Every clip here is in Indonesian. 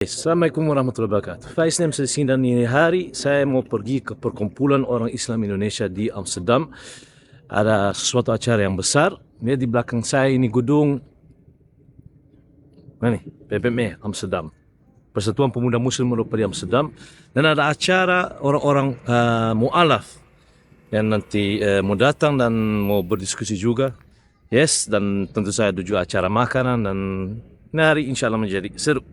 Assalamualaikum warahmatullahi wabarakatuh. Faiz Nem dan ini hari saya mau pergi ke perkumpulan orang Islam Indonesia di Amsterdam. Ada sesuatu acara yang besar. Ini di belakang saya ini gedung mana nih? PPME Amsterdam. Persatuan Pemuda Muslim Eropa di Amsterdam. Dan ada acara orang-orang mu'alaf yang nanti mau datang dan mau berdiskusi juga. Yes, dan tentu saja ada juga acara makanan dan hari insya Allah menjadi seru.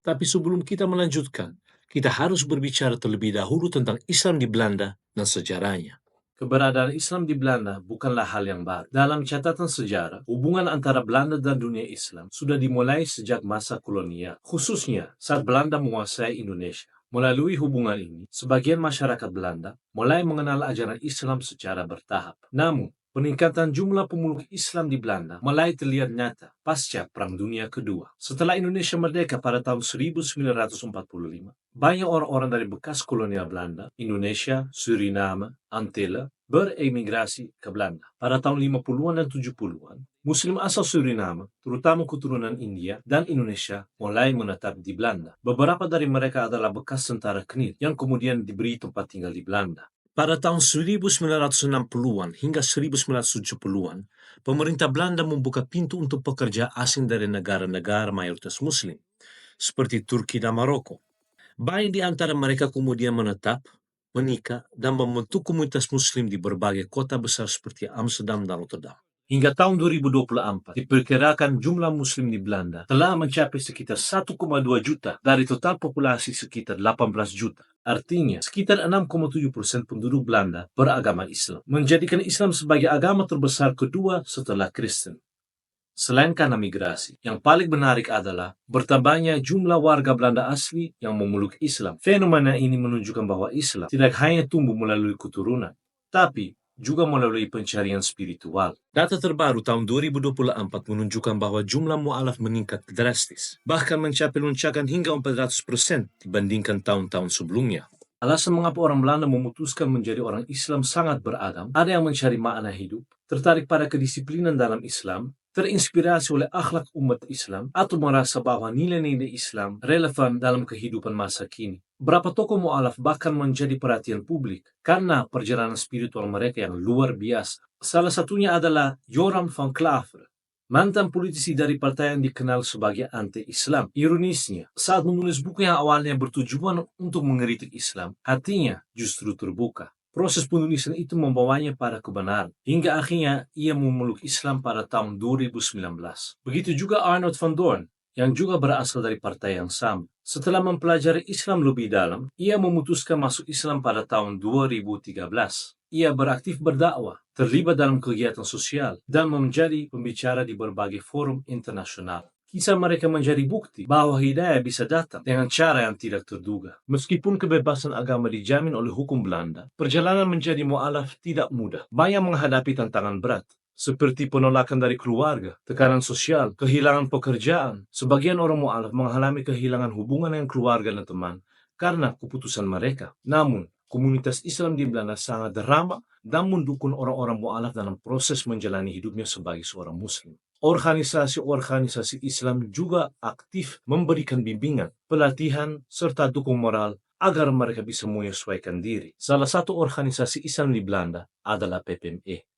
Tapi sebelum kita melanjutkan, kita harus berbicara terlebih dahulu tentang Islam di Belanda dan sejarahnya. Keberadaan Islam di Belanda bukanlah hal yang baru. Dalam catatan sejarah, hubungan antara Belanda dan dunia Islam sudah dimulai sejak masa kolonial, khususnya saat Belanda menguasai Indonesia. Melalui hubungan ini, sebagian masyarakat Belanda mulai mengenal ajaran Islam secara bertahap. Namun, peningkatan jumlah pemeluk Islam di Belanda mulai terlihat nyata pasca Perang Dunia Kedua. Setelah Indonesia merdeka pada tahun 1945, banyak orang-orang dari bekas kolonial Belanda, Indonesia, Suriname, Antille, beremigrasi ke Belanda. Pada tahun 50-an dan 70-an, Muslim asal Suriname, terutama keturunan India dan Indonesia, mulai menetap di Belanda. Beberapa dari mereka adalah bekas tentara KNIT yang kemudian diberi tempat tinggal di Belanda. Pada tahun 1960-an hingga 1970-an, pemerintah Belanda membuka pintu untuk pekerja asing dari negara-negara mayoritas Muslim, seperti Turki dan Maroko. Banyak di antara mereka kemudian menetap, menikah, dan membentuk komunitas Muslim di berbagai kota besar seperti Amsterdam dan Rotterdam. Hingga tahun 2024, diperkirakan jumlah Muslim di Belanda telah mencapai sekitar 1,2 juta dari total populasi sekitar 18 juta. Artinya, sekitar 6,7% penduduk Belanda beragama Islam, menjadikan Islam sebagai agama terbesar kedua setelah Kristen. Selain karena migrasi, yang paling menarik adalah bertambahnya jumlah warga Belanda asli yang memeluk Islam. Fenomena ini menunjukkan bahwa Islam tidak hanya tumbuh melalui keturunan, tapi juga melalui pencarian spiritual. Data terbaru tahun 2024 menunjukkan bahwa jumlah mu'alaf meningkat drastis, bahkan mencapai lonjakan hingga 400% dibandingkan tahun-tahun sebelumnya. Alasan mengapa orang Belanda memutuskan menjadi orang Islam sangat beragam. Ada yang mencari makna hidup, tertarik pada kedisiplinan dalam Islam, terinspirasi oleh akhlak umat Islam, atau merasa bahwa nilai-nilai Islam relevan dalam kehidupan masa kini. Beberapa tokoh mu'alaf bahkan menjadi perhatian publik karena perjalanan spiritual mereka yang luar biasa. Salah satunya adalah Joram van Claveren, mantan politisi dari partai yang dikenal sebagai anti-Islam. Ironisnya, saat menulis buku yang awalnya bertujuan untuk mengkritik Islam, hatinya justru terbuka. Proses penulisan itu membawanya pada kebenaran, hingga akhirnya ia memeluk Islam pada tahun 2019. Begitu juga Arnold van Doorn, yang juga berasal dari partai yang sama. Setelah mempelajari Islam lebih dalam, ia memutuskan masuk Islam pada tahun 2013. Ia beraktif berdakwah, terlibat dalam kegiatan sosial, dan menjadi pembicara di berbagai forum internasional. Kisah mereka menjadi bukti bahwa hidayah bisa datang dengan cara yang tidak terduga. Meskipun kebebasan agama dijamin oleh hukum Belanda, perjalanan menjadi mu'alaf tidak mudah. Banyak menghadapi tantangan berat, seperti penolakan dari keluarga, tekanan sosial, kehilangan pekerjaan. Sebagian orang mu'alaf mengalami kehilangan hubungan dengan keluarga dan teman karena keputusan mereka. Namun, komunitas Islam di Belanda sangat ramah dan mendukung orang-orang mu'alaf dalam proses menjalani hidupnya sebagai seorang Muslim. Organisasi-organisasi Islam juga aktif memberikan bimbingan, pelatihan, serta dukung moral agar mereka bisa menyesuaikan diri. Salah satu organisasi Islam di Belanda adalah PPME.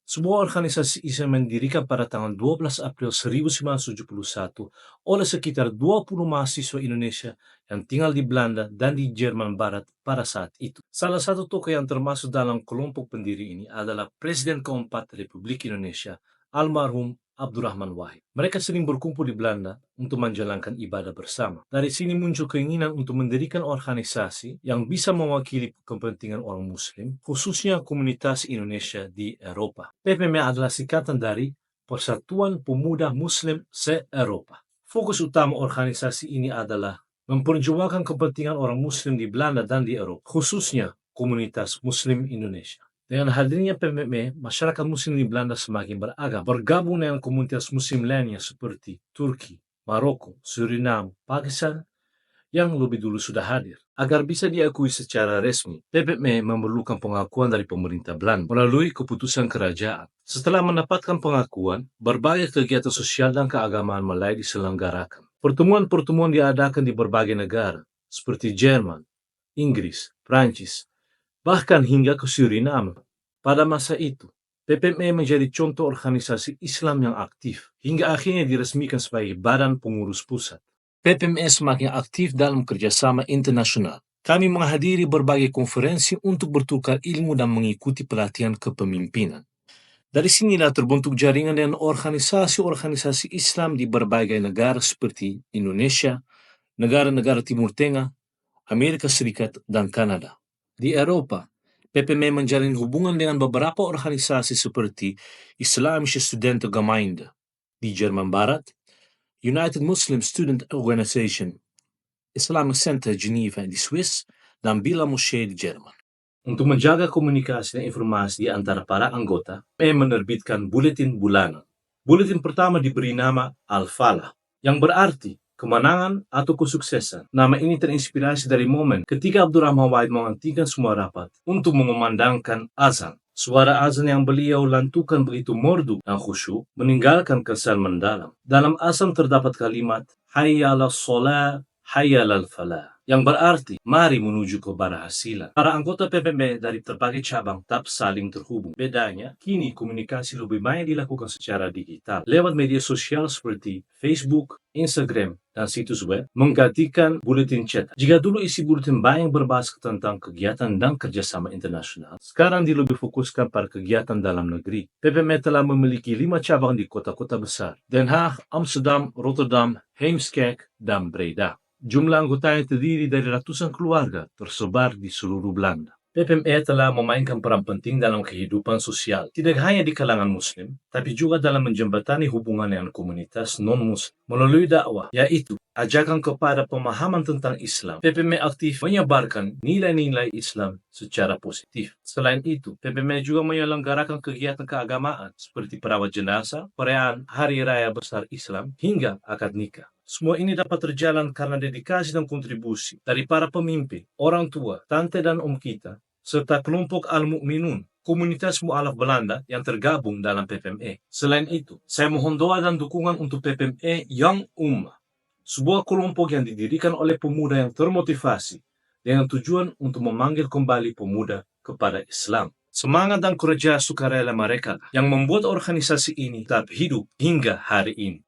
Sebuah organisasi Islam yang didirikan pada tanggal 12 April 1971 oleh sekitar 20 mahasiswa Indonesia yang tinggal di Belanda dan di Jerman Barat pada saat itu. Salah satu tokoh yang termasuk dalam kelompok pendiri ini adalah Presiden keempat Republik Indonesia, almarhum Abdurrahman Wahid. Mereka sering berkumpul di Belanda untuk menjalankan ibadah bersama. Dari sini muncul keinginan untuk mendirikan organisasi yang bisa mewakili kepentingan orang Muslim, khususnya komunitas Indonesia di Eropa. PPME adalah singkatan dari Persatuan Pemuda Muslim se-Eropa. Fokus utama organisasi ini adalah memperjuangkan kepentingan orang Muslim di Belanda dan di Eropa, khususnya komunitas Muslim Indonesia. Dengan hadirnya PPME, masyarakat Muslim di Belanda semakin beragam, bergabung dengan komunitas Muslim lainnya seperti Turki, Maroko, Suriname, Pakistan, yang lebih dulu sudah hadir. Agar bisa diakui secara resmi, PPME memerlukan pengakuan dari pemerintah Belanda melalui keputusan kerajaan. Setelah mendapatkan pengakuan, berbagai kegiatan sosial dan keagamaan mulai diselenggarakan. Pertemuan-pertemuan diadakan di berbagai negara, seperti Jerman, Inggris, Prancis, bahkan hingga ke Suriname. Pada masa itu, PPME menjadi contoh organisasi Islam yang aktif, hingga akhirnya diresmikan sebagai Badan Pengurus Pusat. PPME semakin aktif dalam kerjasama internasional. Kami menghadiri berbagai konferensi untuk bertukar ilmu dan mengikuti pelatihan kepemimpinan. Dari sinilah terbentuk jaringan dengan organisasi-organisasi Islam di berbagai negara seperti Indonesia, negara-negara Timur Tengah, Amerika Serikat, dan Kanada. Di Eropa, PPME menjalin hubungan dengan beberapa organisasi seperti Islamische Studentengemeinde di Jerman Barat, United Muslim Student Organization, Islamic Center Geneva di Swiss, dan Bila Moschee di Jerman. Untuk menjaga komunikasi dan informasi di antara para anggota, PPME menerbitkan buletin bulanan. Buletin pertama diberi nama Al-Falah, yang berarti kemenangan atau kesuksesan. Nama ini terinspirasi dari momen ketika Abdurrahman Wahid menghentikan semua rapat untuk mengumandangkan azan. Suara azan yang beliau lantukan begitu merdu dan khusyuk meninggalkan kesan mendalam. Dalam azan terdapat kalimat Hayya 'alas shalah, hayya 'alal falah, yang berarti mari menuju keberhasilan. Para anggota PPME dari berbagai cabang tetap saling terhubung. Bedanya, kini komunikasi lebih banyak dilakukan secara digital lewat media sosial seperti Facebook, Instagram, dan situs web menggantikan buletin chat. Jika dulu isi buletin banyak berbahas tentang kegiatan dan kerjasama internasional, sekarang lebih fokuskan pada kegiatan dalam negeri. PPME telah memiliki 5 cabang di kota-kota besar: Den Haag, Amsterdam, Rotterdam, Heemskerk, dan Breda. Jumlah anggotanya terdiri dari ratusan keluarga tersebar di seluruh Belanda. PPME telah memainkan peran penting dalam kehidupan sosial, tidak hanya di kalangan Muslim, tapi juga dalam menjembatani hubungan dengan komunitas non-Muslim melalui dakwah, yaitu ajakan kepada pemahaman tentang Islam. PPME aktif menyebarkan nilai-nilai Islam secara positif. Selain itu, PPME juga menyelenggarakan kegiatan keagamaan seperti perawat jenazah, perayaan Hari Raya Besar Islam, hingga akad nikah. Semua ini dapat terjalan karena dedikasi dan kontribusi dari para pemimpin, orang tua, tante dan om kita, serta kelompok Al-Mu'minun, komunitas mu'alaf Belanda yang tergabung dalam PPME. Selain itu, saya mohon doa dan dukungan untuk PPME Young Ummah, sebuah kelompok yang didirikan oleh pemuda yang termotivasi dengan tujuan untuk memanggil kembali pemuda kepada Islam. Semangat dan kerja sukarela mereka yang membuat organisasi ini tetap hidup hingga hari ini.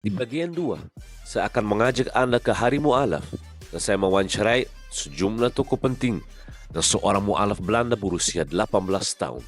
Di bagian 2, saya akan mengajak Anda ke Hari Mu'alaf dan saya mewawancarai sejumlah tokoh penting dan seorang mu'alaf Belanda berusia 18 tahun.